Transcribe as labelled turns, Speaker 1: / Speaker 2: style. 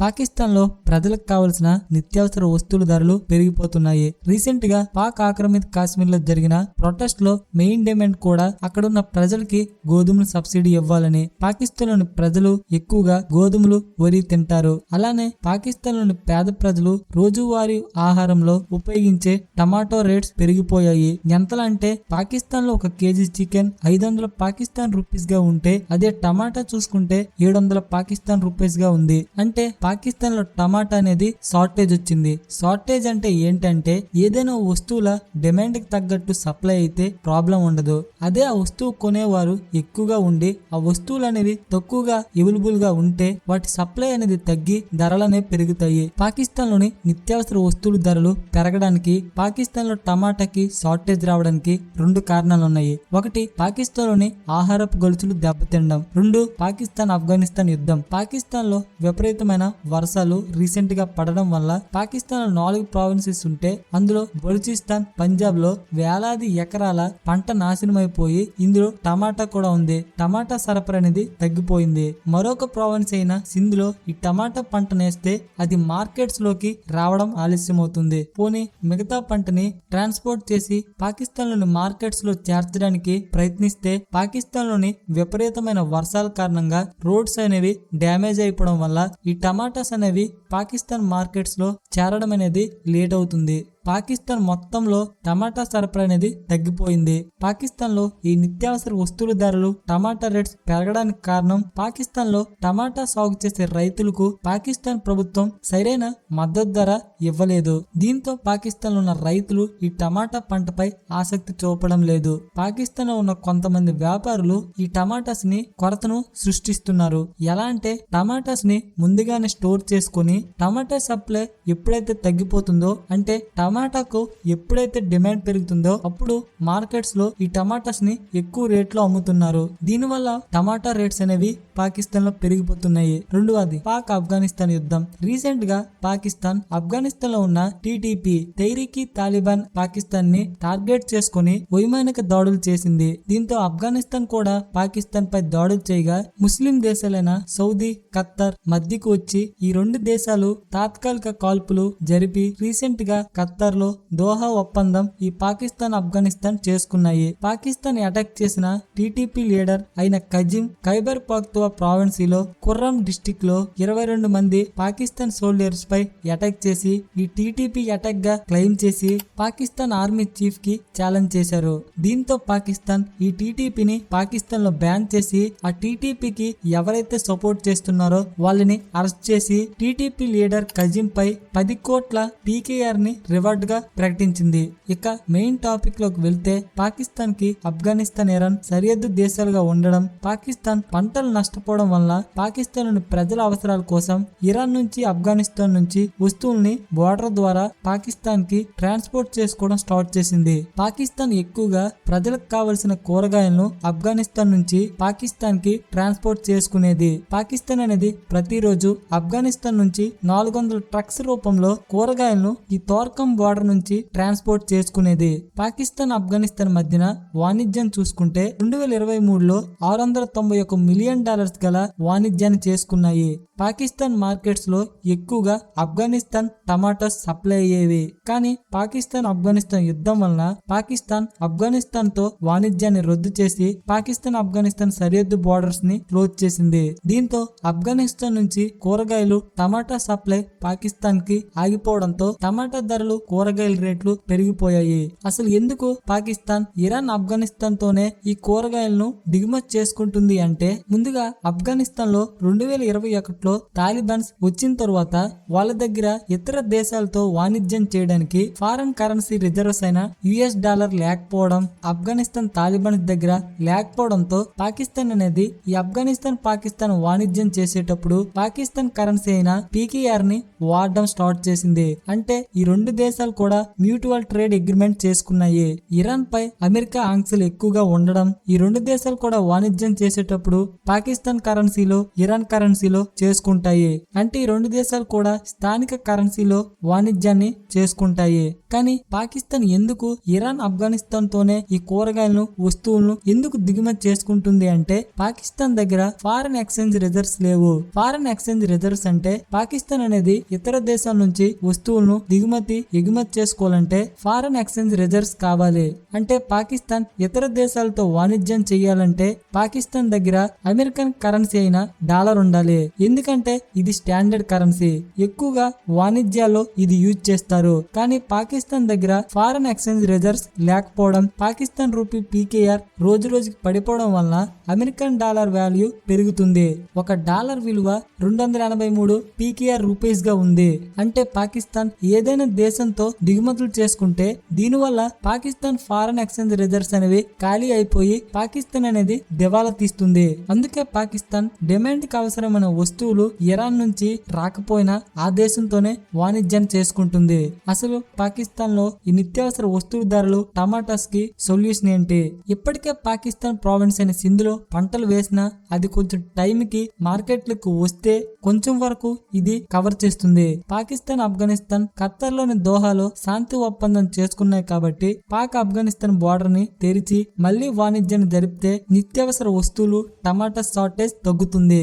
Speaker 1: పాకిస్తాన్ లో ప్రజలకు కావలసిన నిత్యావసర వస్తువుల ధరలు పెరిగిపోతున్నాయి. రీసెంట్ గా పాక్ ఆక్రమిత కాశ్మీర్ లో జరిగిన ప్రొటెస్ట్ లో మెయిన్ డిమాండ్ కూడా అక్కడున్న ప్రజలకి గోధుమలు సబ్సిడీ ఇవ్వాలని. పాకిస్తాన్ లోని ప్రజలు ఎక్కువగా గోధుమలు, వరి తింటారు. అలానే పాకిస్తాన్ లోని పేద ప్రజలు రోజువారీ ఆహారంలో ఉపయోగించే టమాటో రేట్స్ పెరిగిపోయాయి. ఎంతలా అంటే పాకిస్తాన్ లో ఒక కేజీ చికెన్ 500 పాకిస్తాన్ రూపీస్ గా ఉంటే అదే టమాటా చూసుకుంటే 700 పాకిస్తాన్ రూపీస్ గా ఉంది. అంటే పాకిస్తాన్ లో టమాటా అనేది షార్టేజ్ వచ్చింది. షార్టేజ్ అంటే ఏంటంటే ఏదైనా వస్తువుల డిమాండ్ కి తగ్గట్టు సప్లై అయితే ప్రాబ్లం ఉండదు. అదే ఆ వస్తువు కొనేవారు ఎక్కువగా ఉండి ఆ వస్తువులు అనేవి తక్కువగా అవైలబుల్ గా ఉంటే వాటి సప్లై అనేది తగ్గి ధరలనే పెరుగుతాయి. పాకిస్తాన్ లోని నిత్యావసర వస్తువుల ధరలు పెరగడానికి పాకిస్తాన్ లో టమాటాకి షార్టేజ్ రావడానికి 2 కారణాలు ఉన్నాయి. ఒకటి, పాకిస్తాన్ లోని ఆహారపు గొలుసులు దెబ్బతినడం. 2, పాకిస్తాన్ ఆఫ్ఘనిస్తాన్ యుద్ధం. పాకిస్తాన్ లో విపరీతమైన వర్షాలు రీసెంట్ గా పడడం వల్ల పాకిస్తాన్ లో 4 ప్రావిన్సెస్ ఉంటే అందులో బలూచిస్తాన్, పంజాబ్ లో వేలాది ఎకరాల పంట నాశనమైపోయి ఇందులో టమాటా కూడా ఉంది. టమాటా సరఫరా అనేది తగ్గిపోయింది. మరొక ప్రావిన్స్ అయిన సింధ్ లో ఈ టమాటా పంట నేస్తే అది మార్కెట్స్ లోకి రావడం ఆలస్యం అవుతుంది. పోనీ మిగతా పంటని ట్రాన్స్పోర్ట్ చేసి పాకిస్తాన్ లోని మార్కెట్స్ లో చేర్చడానికి ప్రయత్నిస్తే పాకిస్తాన్ లోని విపరీతమైన వర్షాల కారణంగా రోడ్స్ అనేవి డ్యామేజ్ అయిపోవడం వల్ల ఈ టమాటాస్ అనేవి పాకిస్తాన్ మార్కెట్స్ లో చేరడం అనేది లేట్ అవుతుంది. పాకిస్తాన్ మొత్తంలో టమాటా సరఫరా అనేది తగ్గిపోయింది. పాకిస్తాన్ లో ఈ నిత్యావసర వస్తువుల ధరలు, టమాటా రేట్స్ పెరగడానికి కారణం పాకిస్తాన్ లో టమాటా సాగు చేసే రైతులకు పాకిస్తాన్ ప్రభుత్వం సరైన మద్దతు ధర ఇవ్వలేదు. దీంతో పాకిస్తాన్ లో ఉన్న రైతులు ఈ టమాటా పంటపై ఆసక్తి చూపడం లేదు. పాకిస్తాన్ లో ఉన్న కొంతమంది వ్యాపారులు ఈ టమాటాస్ ని కొరతను సృష్టిస్తున్నారు. ఎలా అంటే టమాటాస్ ని ముందుగానే స్టోర్ చేసుకుని టమాటా సప్లై ఎప్పుడైతే తగ్గిపోతుందో అంటే టమాటాకు ఎప్పుడైతే డిమాండ్ పెరుగుతుందో అప్పుడు మార్కెట్స్ లో ఈ టమాటాస్ ని ఎక్కువ రేట్లో అమ్ముతున్నారు. దీనివల్ల టమాటా రేట్స్ అనేవి పాకిస్తాన్ లో పెరిగిపోతున్నాయి. రెండవది, పాక్ ఆఫ్ఘనిస్తాన్ యుద్ధం. రీసెంట్ గా పాకిస్తాన్ ఆఫ్ఘనిస్తాన్ లో ఉన్న టీటీపీ తెహ్రీక్ తాలిబాన్ పాకిస్తాన్ ని టార్గెట్ చేసుకుని వైమానిక దాడులు చేసింది. దీంతో ఆఫ్ఘనిస్తాన్ కూడా పాకిస్తాన్ పై దాడులు చేయగా ముస్లిం దేశాలైన సౌదీ, ఖత్తర్ మధ్యకు వచ్చి ఈ 2 దేశాలు తాత్కాలిక కాల్పులు జరిపి రీసెంట్ గా ఖత్తర్ లో దోహా ఒప్పందం ఈ పాకిస్తాన్ ఆఫ్ఘనిస్తాన్ చేసుకున్నాయి. పాకిస్తాన్ అటాక్ చేసిన టీటీపీ లీడర్ అయిన కజిం ఖైబర్ పఖ్తూన్ఖ్వా ప్రావిన్సీలో ఖుర్రం డిస్టిక్ లో 22 మంది పాకిస్తాన్ సోల్జర్స్ పై అటాక్ చేసి ఈ టీటీపీ అటాక్ గా క్లెయిమ్ చేసి పాకిస్తాన్ ఆర్మీ చీఫ్ కి ఛాలెంజ్ చేశారు. దీంతో పాకిస్తాన్ ఈ టీటీపీని పాకిస్తాన్ లో బ్యాన్ చేసి ఆ టీటీపీకి ఎవరైతే సపోర్ట్ చేస్తున్నారో వాళ్ళని అరెస్ట్ చేసి టీటీపీ లీడర్ కజిం పై 10 కోట్ల పీకేఆర్ ని రివార్డ్ గా ప్రకటించింది. ఇక మెయిన్ టాపిక్ లోకి వెళ్తే పాకిస్తాన్ కి ఆఫ్ఘనిస్తాన్, ఇరాన్ సరిహద్దు దేశాలుగా ఉండడం, పాకిస్తాన్ పంటలు నష్టపోవడం వల్ల పాకిస్తాన్ లోని ప్రజల అవసరాల కోసం ఇరాన్ నుంచి, ఆఫ్ఘనిస్తాన్ నుంచి వస్తువుల్ని బోర్డర్ ద్వారా పాకిస్తాన్ కి ట్రాన్స్పోర్ట్ చేసుకోవడం స్టార్ట్ చేసింది. పాకిస్తాన్ ఎక్కువగా ప్రజలకు కావలసిన కూరగాయలను ఆఫ్ఘనిస్తాన్ నుంచి పాకిస్తాన్ కి ట్రాన్స్పోర్ట్ చేసుకునేది. పాకిస్తాన్ అనేది ప్రతిరోజు ఆఫ్ఘనిస్తాన్ నుంచి 400 ట్రక్స్ రూపంలో కూరగాయలను ఈ తోర్కం బోర్డర్ నుంచి ట్రాన్స్పోర్ట్ చేసుకునేది. పాకిస్తాన్ ఆఫ్ఘనిస్తాన్ మధ్యన వాణిజ్యం చూసుకుంటే 2023లో $691 మిలియన్ గల వాణిజ్యాన్ని చేసుకున్నాయి. పాకిస్తాన్ మార్కెట్స్ లో ఎక్కువగా ఆఫ్ఘనిస్తాన్ టమాటాస్ సప్లై అయ్యేవి. కానీ పాకిస్తాన్ ఆఫ్ఘనిస్తాన్ యుద్ధం వలన పాకిస్తాన్ ఆఫ్ఘనిస్తాన్ తో వాణిజ్యాన్ని రద్దు చేసి పాకిస్తాన్ ఆఫ్ఘనిస్తాన్ సరిహద్దు బోర్డర్స్ ని క్లోజ్ చేసింది. దీంతో ఆఫ్ఘనిస్తాన్ నుంచి కూరగాయలు, టమాటా సప్లై పాకిస్తాన్ కి ఆగిపోవడంతో టమాటా ధరలు, కూరగాయల రేట్లు పెరిగిపోయాయి. అసలు ఎందుకు పాకిస్తాన్ ఇరాన్, ఆఫ్ఘనిస్తాన్ తోనే ఈ కూరగాయలను దిగుమతి చేసుకుంటుంది అంటే ముందుగా ఆఫ్ఘనిస్తాన్ లో 2021లో తాలిబాన్స్ వచ్చిన తర్వాత వాళ్ళ దగ్గర ఇతర దేశాలతో వాణిజ్యం చేయడానికి ఫారెన్ కరెన్సీ రిజర్వ్స్ అయిన $US లేకపోవడం, ఆఫ్ఘనిస్తాన్ తాలిబాన్స్ దగ్గర లేకపోవడంతో పాకిస్తాన్ అనేది ఈ ఆఫ్ఘనిస్తాన్ పాకిస్తాన్ వాణిజ్యం చేసేటప్పుడు పాకిస్తాన్ కరెన్సీ అయిన పీకేఆర్ ని వాడడం స్టార్ట్ చేసింది. అంటే ఈ 2 దేశాలు కూడా మ్యూచువల్ ట్రేడ్ అగ్రిమెంట్ చేసుకున్నాయి. ఇరాన్ పై అమెరికా ఆంక్షలు ఎక్కువగా ఉండడం ఈ 2 దేశాలు కూడా వాణిజ్యం చేసేటప్పుడు పాకిస్తాన్ కరెన్సీలో, ఇరాన్ కరెన్సీలో చేసుకుంటాయి. అంటే ఈ 2 దేశాలు కూడా స్థానిక కరెన్సీలో లో వాణిజ్యాన్ని చేసుకుంటాయి. కానీ పాకిస్తాన్ ఎందుకు ఇరాన్, ఆఫ్ఘనిస్తాన్ తోనే ఈ కూరగాయలను, వస్తువులను ఎందుకు దిగుమతి చేసుకుంటుంది అంటే పాకిస్తాన్ దగ్గర ఫారెన్ ఎక్స్చేంజ్ రిజర్వ్స్ లేవు. ఫారెన్ ఎక్స్చేంజ్ రిజర్వ్స్ అంటే పాకిస్తాన్ అనేది ఇతర దేశాల నుంచి వస్తువులను దిగుమతి, ఎగుమతి చేసుకోవాలంటే ఫారెన్ ఎక్స్చేంజ్ రిజర్వ్స్ కావాలి. అంటే పాకిస్తాన్ ఇతర దేశాలతో వాణిజ్యం చేయాలంటే పాకిస్తాన్ దగ్గర అమెరికన్ కరెన్సీ అయిన డాలర్ ఉండాలి. ఎందుకంటే ఇది స్టాండర్డ్ కరెన్సీ, ఎక్కువగా వాణిజ్యాల్లో ఇది యూజ్ చేస్తారు. కానీ పాకిస్తాన్ దగ్గర ఫారెన్ ఎక్స్చేంజ్ రిజర్వ్స్ లేకపోవడం, పాకిస్తాన్ రూపీ పీకేఆర్ రోజు రోజుకి పడిపోవడం వలన అమెరికన్ డాలర్ వాల్యూ పెరుగుతుంది. ఒక డాలర్ విలువ 283 పీకేఆర్ రూపీస్ గా ఉంది. అంటే పాకిస్తాన్ ఏదైనా దేశంతో దిగుమతులు చేసుకుంటే దీనివల్ల పాకిస్తాన్ ఫారెన్ ఎక్స్చేంజ్ రిజర్వ్స్ అనేవి ఖాళీ అయిపోయి పాకిస్తాన్ అనేది దివాలా తీస్తుంది. అందుకే పాకిస్తాన్ డిమాండ్ కి అవసరమైన వస్తువులు ఇరాన్ నుంచి రాకపోయినా ఆ దేశంతోనే వాణిజ్యం చేసుకుంటుంది. అసలు పాకిస్తాన్ లో ఈ నిత్యావసర వస్తువుల ధరలు, టమాటాస్ కి సొల్యూషన్ ఏంటి? ఇప్పటికే పాకిస్తాన్ ప్రావిన్స్ అయిన సింధ్ లో పంటలు వేసినా అది కొంచెం టైం కి మార్కెట్లకు వస్తే కొంచెం వరకు ఇది కవర్ చేస్తుంది. పాకిస్తాన్, ఆఫ్ఘనిస్తాన్ ఖత్తర్ లోని దోహాలో శాంతి ఒప్పందం చేసుకున్నాయి కాబట్టి పాక్ ఆఫ్ఘనిస్తాన్ బోర్డర్ ని తెరిచి మళ్లీ వాణిజ్యాన్ని జరిపితే నిత్యావసర వస్తువులు, టమాటా షార్టేజ్ తగ్గుతుంది.